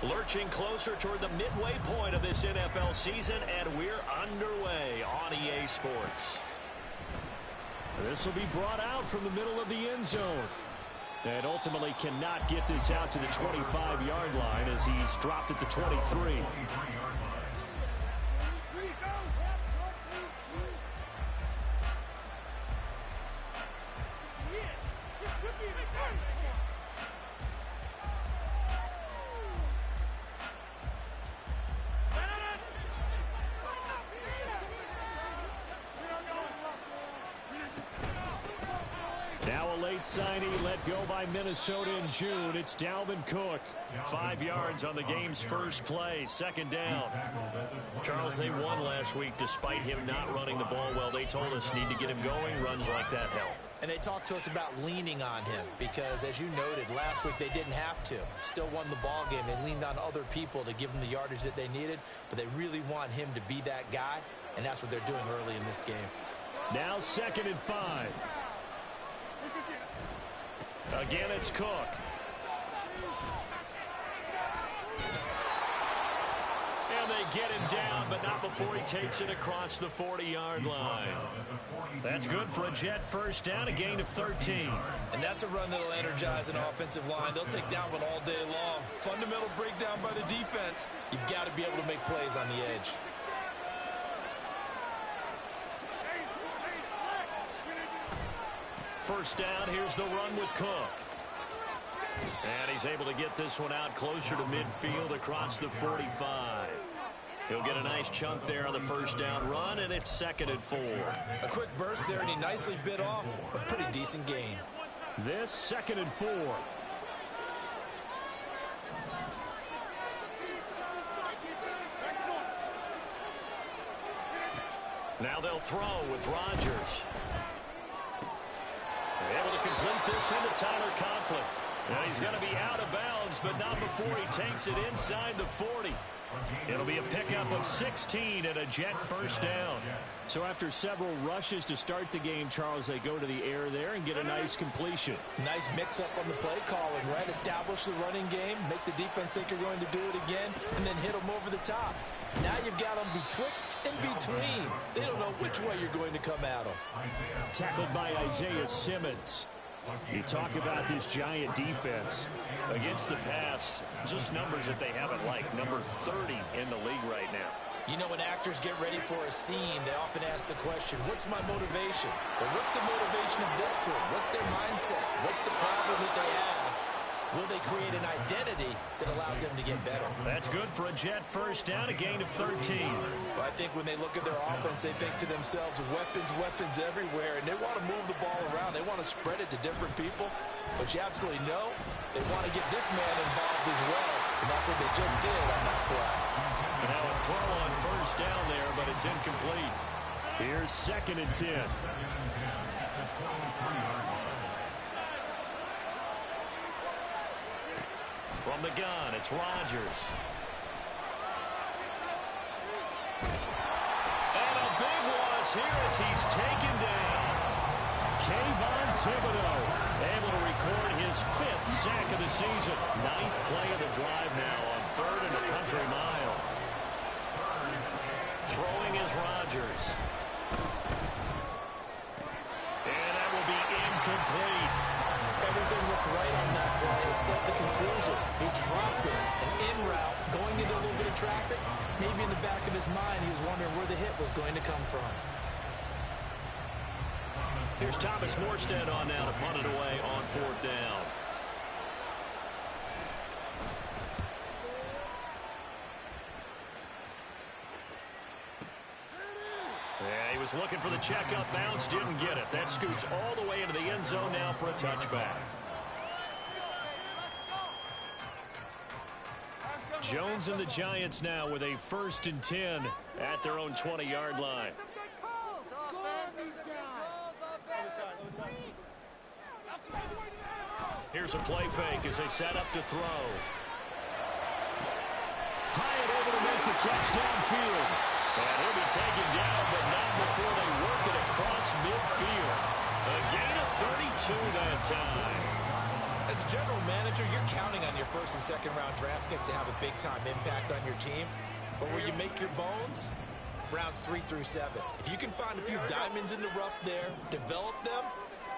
Lurching closer toward the midway point of this NFL season, and we're underway on EA Sports. This will be brought out from the middle of the end zone. And ultimately cannot get this out to the 25-yard line as he's dropped at the 23. Now a late signing let go by Minnesota in June. It's Dalvin Cook. 5 yards on the game's first play, second down. Charles, they won last week despite him not running the ball well. They told us need to get him going. Runs like that help. And they talked to us about leaning on him because, as you noted, last week they didn't have to. Still won the ball game. They leaned on other people to give them the yardage that they needed, but they really want him to be that guy, and that's what they're doing early in this game. Now 2nd and 5. Again, it's Cook. And they get him down, but not before he takes it across the 40-yard line. That's good for a Jet first down, a gain of 13. And that's a run that'll energize an offensive line. They'll take that one all day long. Fundamental breakdown by the defense. You've got to be able to make plays on the edge. First down, here's the run with Cook. And he's able to get this one out closer to midfield across the 45. He'll get a nice chunk there on the first down run, and it's 2nd and 4. A quick burst there, and he nicely bit off. A pretty decent gain. This 2nd and 4. Now they'll throw with Rodgers. Able to complete this into Tyler Conklin. Now he's going to be out of bounds, but not before he takes it inside the 40. It'll be a pickup of 16 and a Jet first down. So after several rushes to start the game, Charles, they go to the air there and get a nice completion. Nice mix-up on the play calling, right? Establish the running game, make the defense think you're going to do it again, and then hit them over the top. Now you've got them betwixt and between. They don't know which way you're going to come at them. Tackled by Isaiah Simmons. You talk about this Giant defense. Against the pass, just numbers that they haven't liked. Number 30 in the league right now. You know, when actors get ready for a scene, they often ask the question, what's my motivation? Or what's the motivation of this group? What's their mindset? What's the problem that they have? Will they create an identity that allows them to get better? That's good for a Jet first down, a gain of 13. Well, I think when they look at their offense, they think to themselves, weapons, weapons everywhere, and they want to move the ball around. They want to spread it to different people. But you absolutely know they want to get this man involved as well, and that's what they just did on that play. Now a throw on first down there, but it's incomplete. Here's 2nd and 10. From the gun, it's Rodgers. And a big loss here as he's taken down. Kayvon Thibodeau able to record his 5th sack of the season. 9th play of the drive now on 3rd and a country mile. Throwing is Rodgers. And that will be incomplete. Everything looked right on that play except the conclusion. He dropped it, an in route, going into a little bit of traffic. Maybe in the back of his mind, he was wondering where the hit was going to come from. Here's Thomas Morstead on now to punt it away on 4th down. Yeah, he was looking for the checkup bounce, didn't get it. That scoots all the way into the end zone now for a touchback. Jones and the Giants now with a 1st and 10 at their own 20-yard line. Here's a play fake as they set up to throw. Hyatt able to make the catch downfield. And he'll be taken down, but not before they work it across midfield. A gain of 32 that time. As a general manager, you're counting on your first and second round draft picks to have a big-time impact on your team. But where you make your bones, rounds 3 through 7. If you can find a few diamonds in the rough there, develop them,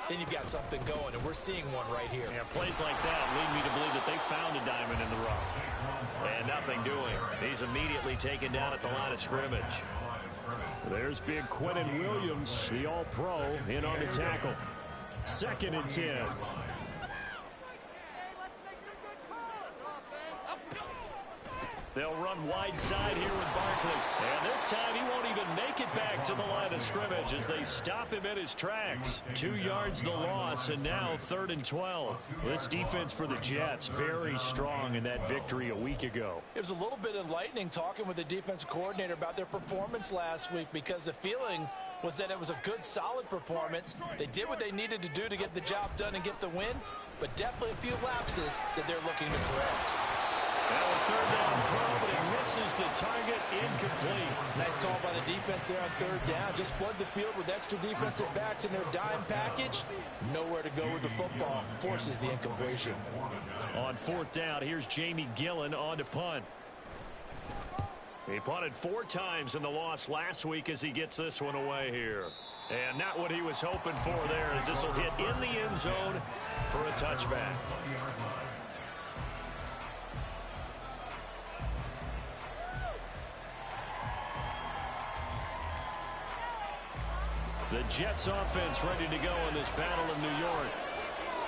then you've got something going, and we're seeing one right here. Yeah, plays like that lead me to believe that they found a diamond in the rough. And nothing doing. He's immediately taken down at the line of scrimmage. There's big Quentin Williams, the all-pro, in on the tackle. 2nd and 10. They'll run wide side here with Barkley. And this time he won't even make it back to the line of scrimmage as they stop him in his tracks. 2 yards the loss, and now 3rd and 12. This defense for the Jets, very strong in that victory a week ago. It was a little bit enlightening talking with the defensive coordinator about their performance last week, because the feeling was that it was a good, solid performance. They did what they needed to do to get the job done and get the win, but definitely a few lapses that they're looking to correct. Now a 3rd down throw, but it misses the target, incomplete. Nice call by the defense there on 3rd down. Just flood the field with extra defensive backs in their dime package. Nowhere to go with the football. Forces the incompletion. On 4th down, here's Jamie Gillen on to punt. He punted 4 times in the loss last week as he gets this one away here. And not what he was hoping for there, as this will hit in the end zone for a touchback. The Jets offense ready to go in this battle of New York.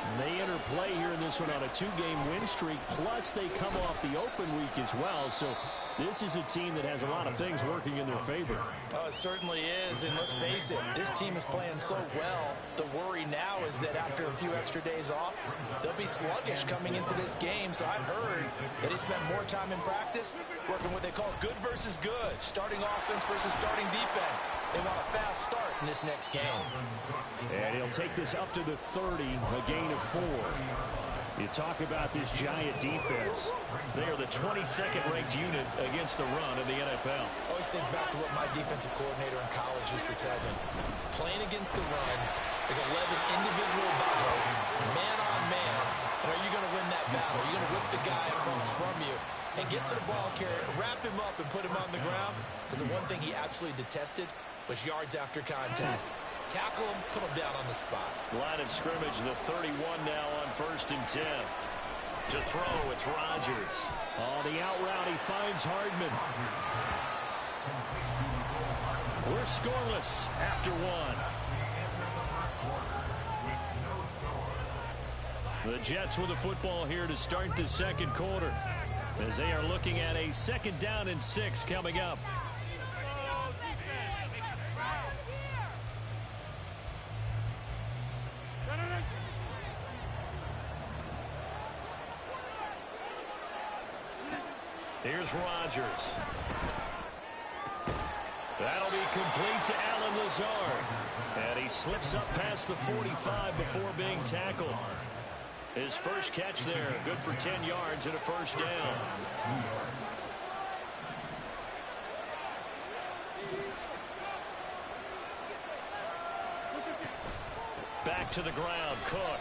And they enter play here in this one on a 2-game win streak, plus they come off the open week as well. So this is a team that has a lot of things working in their favor. Oh, it certainly is, and let's face it, this team is playing so well. The worry now is that after a few extra days off, they'll be sluggish coming into this game. So I've heard that he spent more time in practice working what they call good versus good, starting offense versus starting defense. They want a fast start in this next game. And he'll take this up to the 30, a gain of 4. You talk about this giant defense. They are the 22nd ranked unit against the run in the NFL. Always think back to what my defensive coordinator in college used to tell me. Playing against the run is 11 individual battles, man on man. And are you going to win that battle? Are you going to whip the guy across from you and get to the ball carrier, wrap him up, and put him on the ground? Because the one thing he absolutely detested was yards after contact. Tackle him, put him down on the spot. Line of scrimmage, the 31 now on 1st and 10. To throw, it's Rodgers. Oh, the out route, he finds Hardman. We're scoreless after 1. The Jets with the football here to start the 2nd quarter, as they are looking at a 2nd down and 6 coming up. Here's Rodgers. That'll be complete to Allen Lazard. And he slips up past the 45 before being tackled. His first catch there, good for 10 yards and a 1st down. Back to the ground, Cook.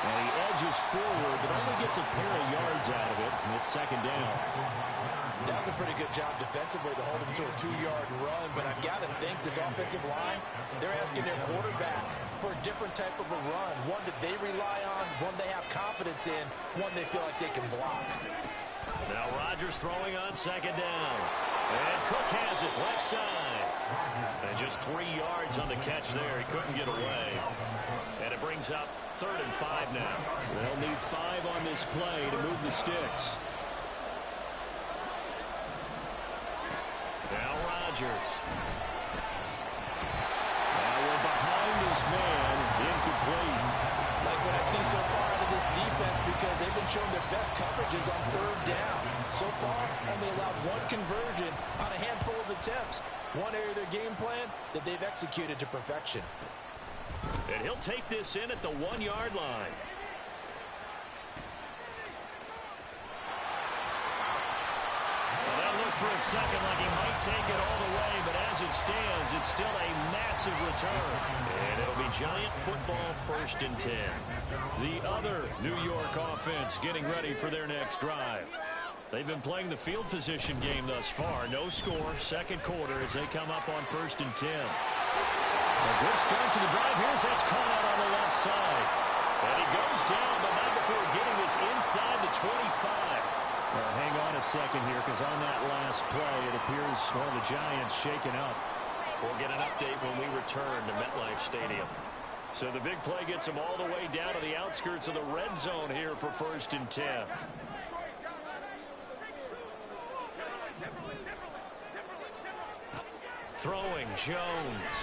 And he edges forward, but only gets a pair of yards out of it, and it's 2nd down. That was a pretty good job defensively to hold him to a 2-yard run, but I've got to think this offensive line, they're asking their quarterback for a different type of a run, one that they rely on, one they have confidence in, one they feel like they can block. Now Rodgers throwing on 2nd down. And Cook has it left side. And just 3 yards on the catch there. He couldn't get away. And it brings up 3rd and 5 now. They'll need 5 on this play to move the sticks. Now Rodgers. Now we're behind this man. Incomplete. Like what I see so far out of this defense, because they've been showing their best coverages on 3rd down. So far, only allowed 1 conversion on a handful of attempts. One area of their game plan that they've executed to perfection. And he'll take this in at the 1-yard line. Well, that looked for a second like he might take it all the way, but as it stands, it's still a massive return. And it'll be Giant football 1st and 10. The other New York offense getting ready for their next drive. They've been playing the field position game thus far. No score, second quarter as they come up on 1st and 10. A good start to the drive. Here's that's caught out on the left side. And he goes down, but not before getting this inside the 25. Now, hang on a second here, because on that last play, it appears one of the Giants shaken up. We'll get an update when we return to MetLife Stadium. So the big play gets them all the way down to the outskirts of the red zone here for 1st and 10. Throwing, Jones.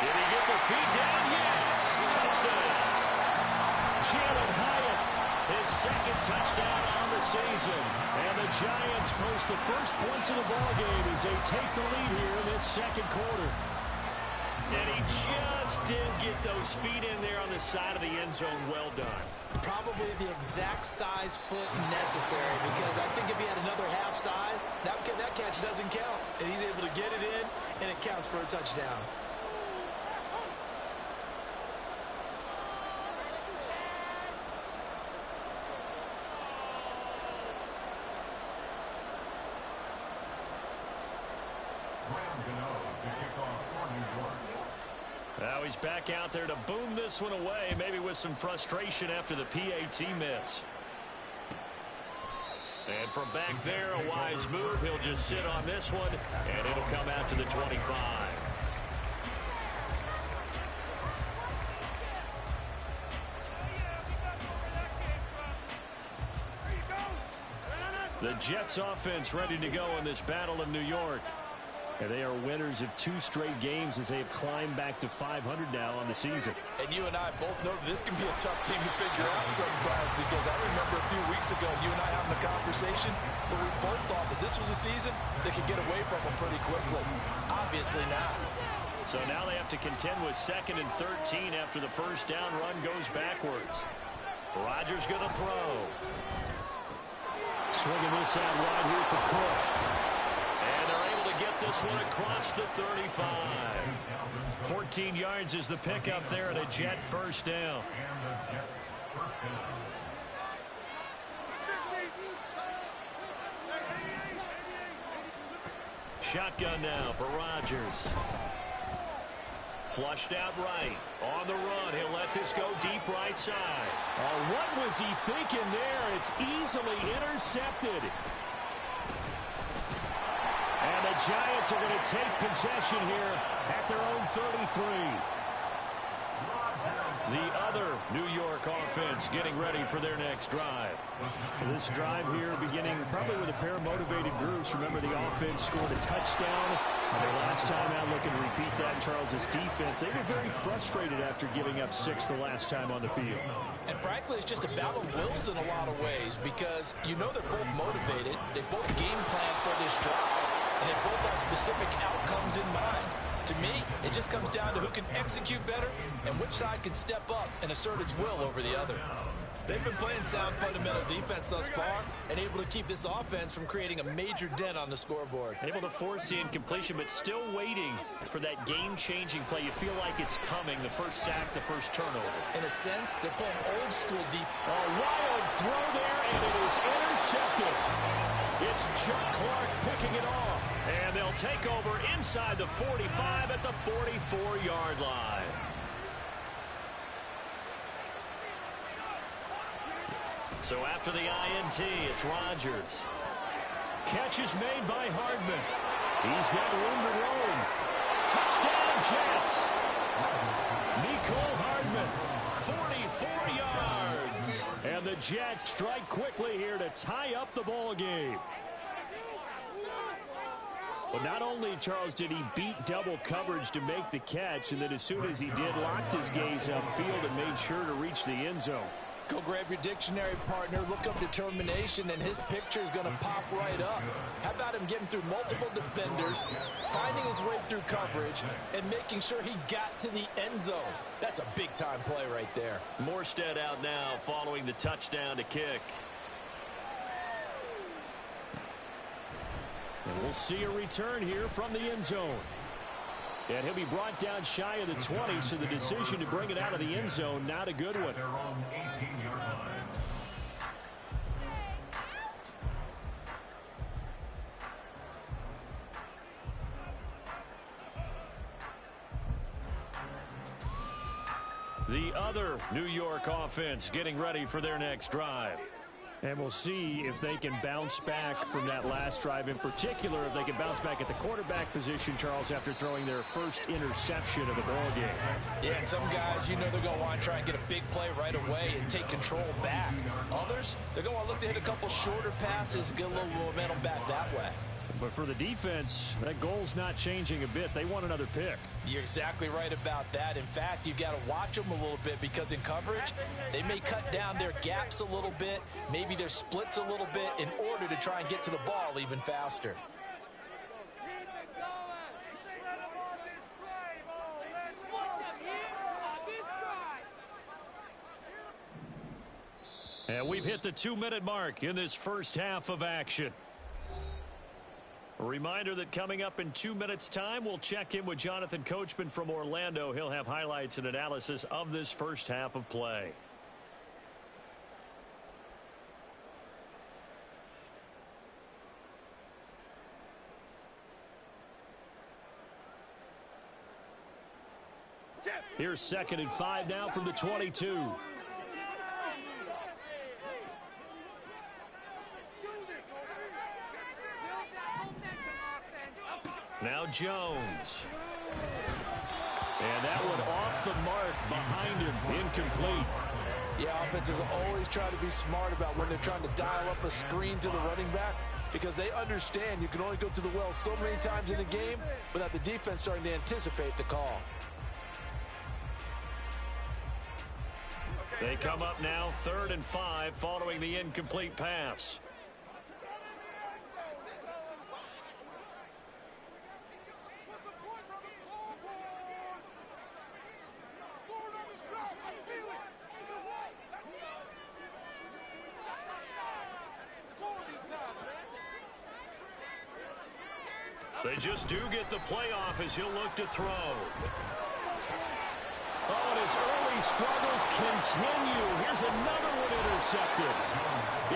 Did he get the feet down? Yes! Touchdown! Jalen Hyatt, his second touchdown on the season. And the Giants post the first points of the ballgame as they take the lead here in this second quarter. And he just didn't get those feet in there on the side of the end zone. Well done. Probably the exact size foot necessary, because I think if he had another half size, that catch doesn't count. And he's able to get it in, and it counts for a touchdown. Now he's back out there to boom this one away, maybe with some frustration after the PAT miss. And from back there, a wise move. He'll just sit on this one, and it'll come out to the 25. The Jets offense ready to go in this battle of New York. And they are winners of 2 straight games as they have climbed back to 500 now on the season. And you and I both know this can be a tough team to figure out sometimes, because I remember a few weeks ago you and I having a conversation where we both thought that this was a season that could get away from them pretty quickly. Obviously not. So now they have to contend with 2nd and 13 after the first down run goes backwards. Rodgers going to throw. Swinging this out wide here for Cook. And they're able to get this one across the 35. 14 yards is the pickup there and a Jet first down. Shotgun now for Rodgers. Flushed out right. On the run. He'll let this go deep right side. Oh, what was he thinking there? It's easily intercepted. And the Giants are going to take possession here at their own 33. The other New York offense getting ready for their next drive. This drive here beginning probably with a pair of motivated groups. Remember, the offense scored a touchdown. And their last time out looking to repeat that. Charles' defense, they were very frustrated after giving up 6 the last time on the field. And frankly, it's just a battle of wills in a lot of ways, because you know they're both motivated. They both game plan for this drive, and they both have specific outcomes in mind. To me, it just comes down to who can execute better and which side can step up and assert its will over the other. They've been playing sound fundamental defense thus far and able to keep this offense from creating a major dent on the scoreboard. Able to force the incompletion, but still waiting for that game-changing play. You feel like it's coming, the first sack, the first turnover. In a sense, they're playing old-school defense. A wild throw there, and it is intercepted. It's Chuck Clark picking it off. And they'll take over inside the 45 at the 44-yard line. So after the INT, it's Rodgers. Catch is made by Hardman. He's got room to roam. Touchdown, Jets. Mecole Hardman, 44 yards. And the Jets strike quickly here to tie up the ball game. But not only, Charles, did he beat double coverage to make the catch, and then as soon as he did, locked his gaze upfield and made sure to reach the end zone. Go grab your dictionary, partner, look up determination, and his picture is going to pop right up. How about him getting through multiple defenders, finding his way through coverage, and making sure he got to the end zone? That's a big-time play right there. Morstead out now following the touchdown to kick. And we'll see a return here from the end zone. And he'll be brought down shy of the 20, so the decision to bring it out of the end zone, not a good one. The other New York offense getting ready for their next drive. And we'll see if they can bounce back from that last drive, in particular, if they can bounce back at the quarterback position, Charles, after throwing their first interception of the ball game. Yeah, and some guys, you know, they're going to want to try and get a big play right away and take control back. Others, they're going to want to look to hit a couple shorter passes, get a little momentum back that way. But for the defense, that goal's not changing a bit. They want another pick. You're exactly right about that. In fact, you've got to watch them a little bit because in coverage, they may cut down their gaps a little bit, maybe their splits a little bit in order to try and get to the ball even faster. And we've hit the 2-minute mark in this first half of action. A reminder that coming up in 2 minutes' time, we'll check in with Jonathan Coachman from Orlando. He'll have highlights and analysis of this first half of play. Here's 2nd and 5 now from the 22. Now Jones. And that one off the mark behind him. Incomplete. Yeah, offenses always try to be smart about when they're trying to dial up a screen to the running back because they understand you can only go to the well so many times in the game without the defense starting to anticipate the call. They come up now 3rd and 5 following the incomplete pass. They just do get the playoff as he'll look to throw. Oh, and his early struggles continue. Here's another one intercepted.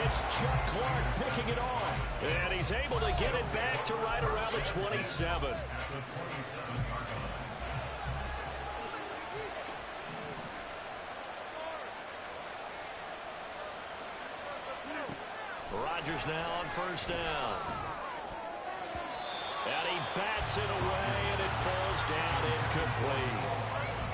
It's Chuck Clark picking it off. And he's able to get it back to right around the 27. Rodgers now on 1st down. And he bats it away, and it falls down incomplete.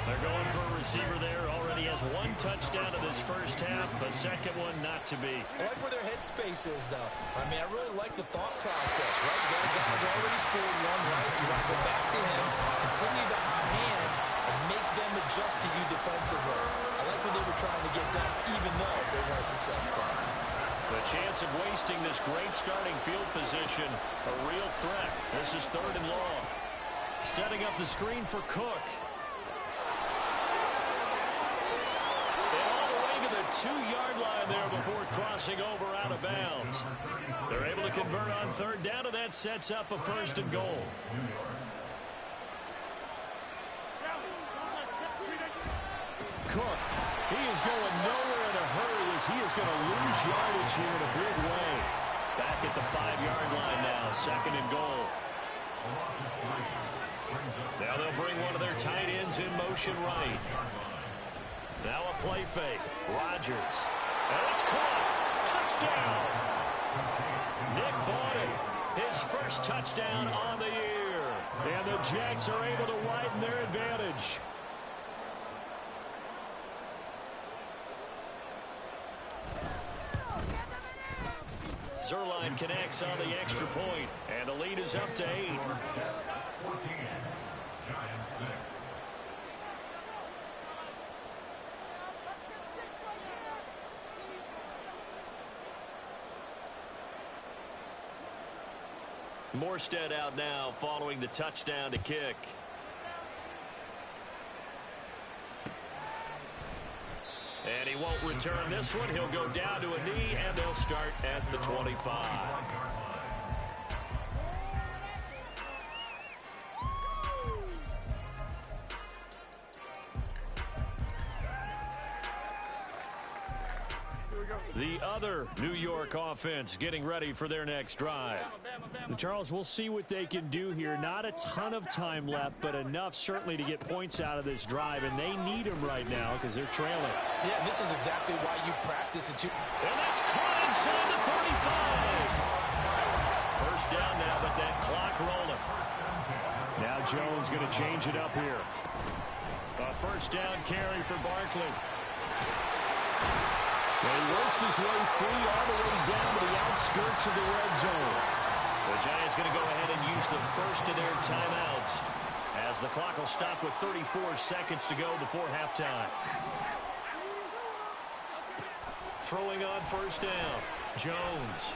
They're going for a receiver there. Already has 1 touchdown in this first half. A second one not to be. I like where their headspace is, though. I mean, I really like the thought process, right? You got a guy who's already scored one, right? You want to go back to him, continue the hot hand, and make them adjust to you defensively. I like what they were trying to get done, even though they weren't successful. The chance of wasting this great starting field position, a real threat. This is 3rd and long. Setting up the screen for Cook. And all the way to the 2-yard line there before crossing over out of bounds. They're able to convert on 3rd down, and that sets up a 1st and goal. Cook, he is going nowhere in a hurry as he is going to lose yardage here in a big way. Back at the 5-yard line now, 2nd and goal. Now they'll bring one of their tight ends in motion right. Now a play fake. Rodgers. And it's caught. Touchdown. Nick Bawden, his first touchdown on the year. And the Jets are able to widen their advantage. Zerline connects on the extra point, and the lead is up to 8. Morstead out now following the touchdown to kick. And he won't return this one. He'll go down to a knee, and they'll start at the 25. The other New York offense getting ready for their next drive. And Charles, we'll see what they can do here. Not a ton of time left, but enough certainly to get points out of this drive, and they need them right now because they're trailing. Yeah, this is exactly why you practice it. And that's caught inside the 35. First down now, but that clock rolling. Now Jones going to change it up here. A first down carry for Barkley. And he works his way free all the way down to the outskirts of the red zone. The Giants going to go ahead and use the first of their timeouts as the clock will stop with 34 seconds to go before halftime. Throwing on first down, Jones.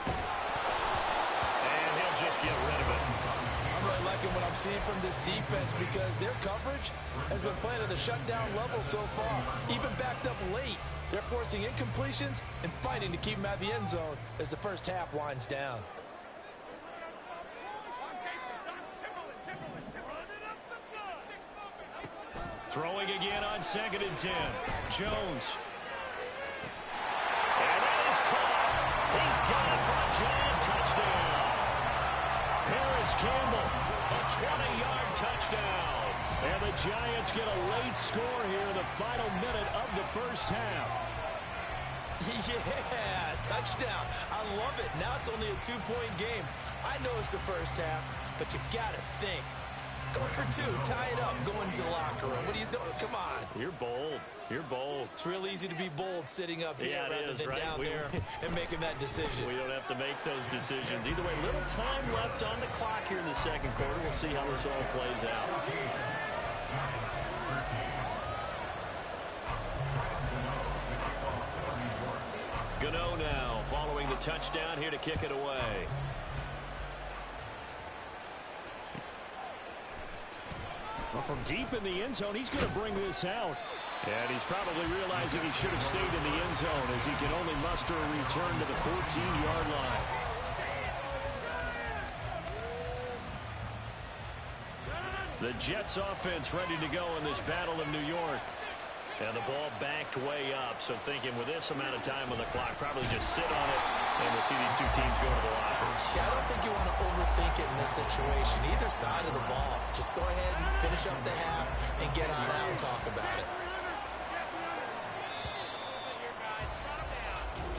And he'll just get rid of it. I'm really liking what I'm seeing from this defense because their coverage has been playing at a shutdown level so far, even backed up late. They're forcing incompletions and fighting to keep them out of the end zone as the first half winds down. Throwing again on 2nd and 10. Jones. And that is caught. He's got it for a giant touchdown. Paris Campbell, a 20-yard touchdown. And the Giants get a late score here in the final minute of the first half. Yeah, touchdown. I love it. Now it's only a 2-point game. I know it's the first half, but you got to think. Go for 2. Tie it up. Go into the locker room. What are you doing? Come on. You're bold. You're bold. It's real easy to be bold sitting up here rather than right? down there and making that decision. We don't have to make those decisions. Either way, little time left on the clock here in the second quarter. We'll see how this all plays out. Gano now following the touchdown here to kick it away. Well, from deep in the end zone, he's going to bring this out. And he's probably realizing he should have stayed in the end zone as he can only muster a return to the 14-yard line. The Jets offense ready to go in this battle of New York. And the ball backed way up, so thinking with this amount of time on the clock, probably just sit on it, and we'll see these two teams go to the lockers. Yeah, I don't think you want to overthink it in this situation. Either side of the ball. Just go ahead and finish up the half and get on out and talk about it.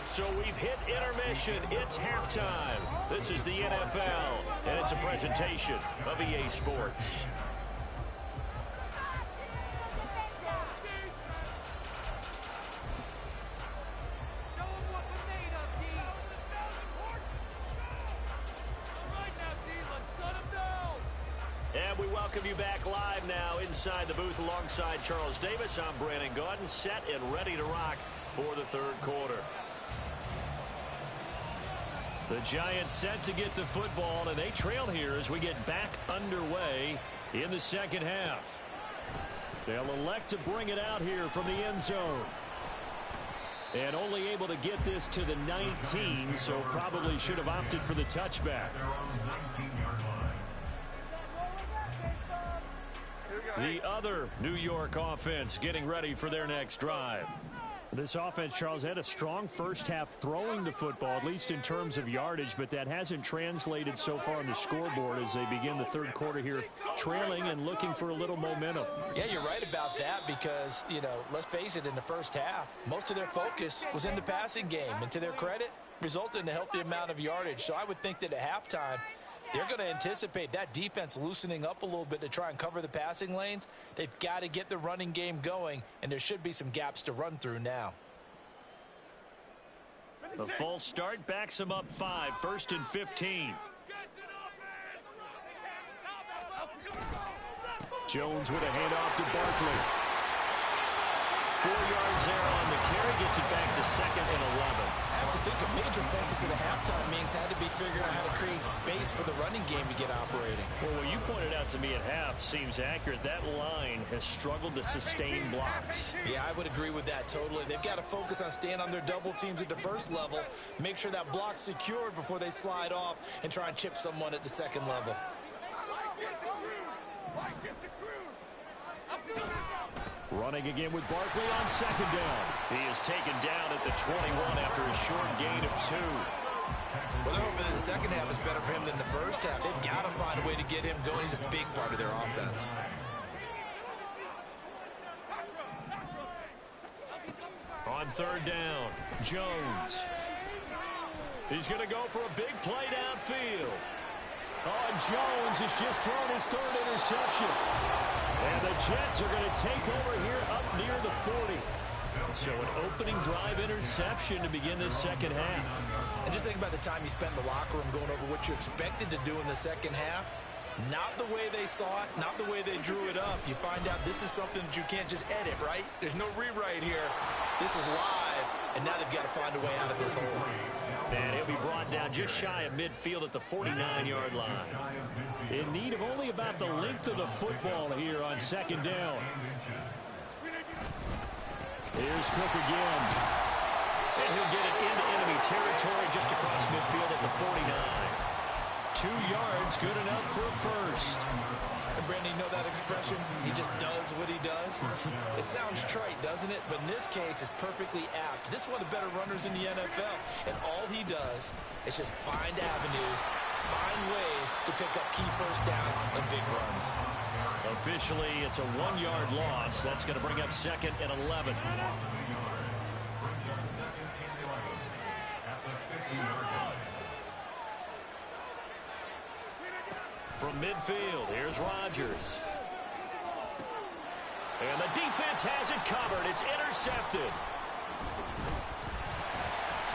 So we've hit intermission. It's halftime. This is the NFL, and it's a presentation of EA Sports. And we welcome you back live now inside the booth alongside Charles Davis. I'm Brandon Gaudin, set and ready to rock for the third quarter. The Giants set to get the football, and they trail here as we get back underway in the second half. They'll elect to bring it out here from the end zone. And only able to get this to the 19, so probably should have opted for the touchback. The other New York offense getting ready for their next drive. This offense, Charles, had a strong first half throwing the football, at least in terms of yardage, but that hasn't translated so far on the scoreboard as they begin the third quarter here, trailing and looking for a little momentum. Yeah, you're right about that because, you know, let's face it, in the first half, most of their focus was in the passing game, and to their credit, resulted in a healthy amount of yardage. So I would think that at halftime, they're going to anticipate that defense loosening up a little bit to try and cover the passing lanes. They've got to get the running game going, and there should be some gaps to run through now. The false start backs him up 5, 1st and 15. Jones with a handoff to Barkley. 4 yards there on the carry, gets it back to 2nd and 11. I have to think a major focus of the halftime meetings had to be figuring out how to create space for the running game to get operating. Well, what you pointed out to me at half seems accurate. That line has struggled to sustain blocks. Yeah, I would agree with that totally. They've got to focus on staying on their double teams at the first level, make sure that block's secured before they slide off and try and chip someone at the second level. Running again with Barkley on second down. He is taken down at the 21 after a short gain of 2. Well, they're hoping that the second half is better for him than the first half. They've got to find a way to get him going. He's a big part of their offense. On third down, Jones. He's going to go for a big play downfield. Oh, and Jones has just thrown his third interception. And the Jets are going to take over here up near the 40. So an opening drive interception to begin this second half. And just think about the time you spent in the locker room going over what you expected to do in the second half. Not the way they saw it, not the way they drew it up. You find out this is something that you can't just edit, right? There's no rewrite here. This is live, and now they've got to find a way out of this hole. And he'll be brought down just shy of midfield at the 49-yard line. In need of only about the length of the football here on second down. Here's Cook again. And he'll get it into enemy territory just across midfield at the 49. 2 yards, good enough for a first. And Brandon, you know that expression? He just does what he does. It sounds trite, doesn't it? But in this case, it's perfectly apt. This is one of the better runners in the NFL. And all he does is just find avenues, find ways to pick up key first downs and big runs. Officially, it's a 1-yard loss. That's going to bring up second and 11. From midfield, here's Rodgers. And the defense has it covered. It's intercepted.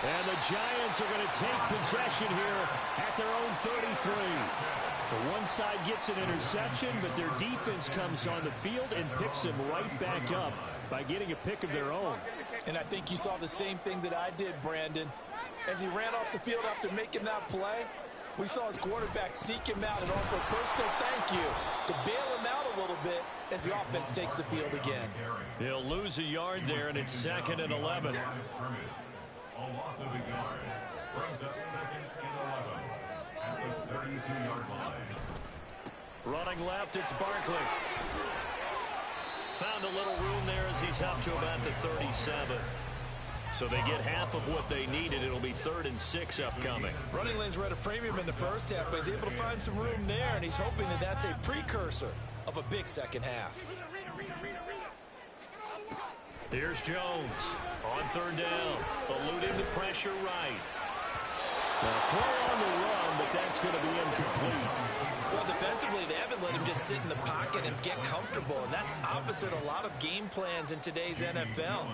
And the Giants are going to take possession here at their own 33. The one side gets an interception, but their defense comes on the field and picks them right back up by getting a pick of their own. And I think you saw the same thing that I did, Brandon. As he ran off the field after making that play, we saw his quarterback seek him out and offer a personal thank you to bail him out a little bit as the offense takes the field again. He'll lose a yard there, and it's second and 11. A loss of a yard brings up second and 11 at the 32-yard line. Running left, it's Barkley. Found a little room there as he's up to about the 37. So they get half of what they needed. It'll be 3rd and 6 upcoming. Running lanes were at a premium in the first half, but he's able to find some room there, and he's hoping that that's a precursor of a big second half. Here's Jones on 3rd down, eluding the pressure right. Now throw on the run, but that's going to be incomplete. Well, defensively, they haven't let him just sit in the pocket and get comfortable, and that's opposite a lot of game plans in today's NFL.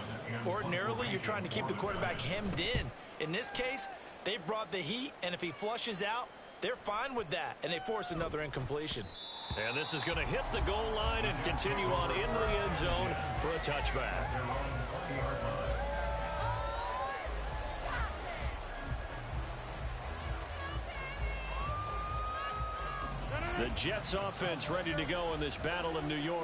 Ordinarily, you're trying to keep the quarterback hemmed in. In this case, they've brought the heat, and if he flushes out, they're fine with that, and they force another incompletion. And this is going to hit the goal line and continue on into the end zone for a touchback. The Jets offense ready to go in this Battle of New York.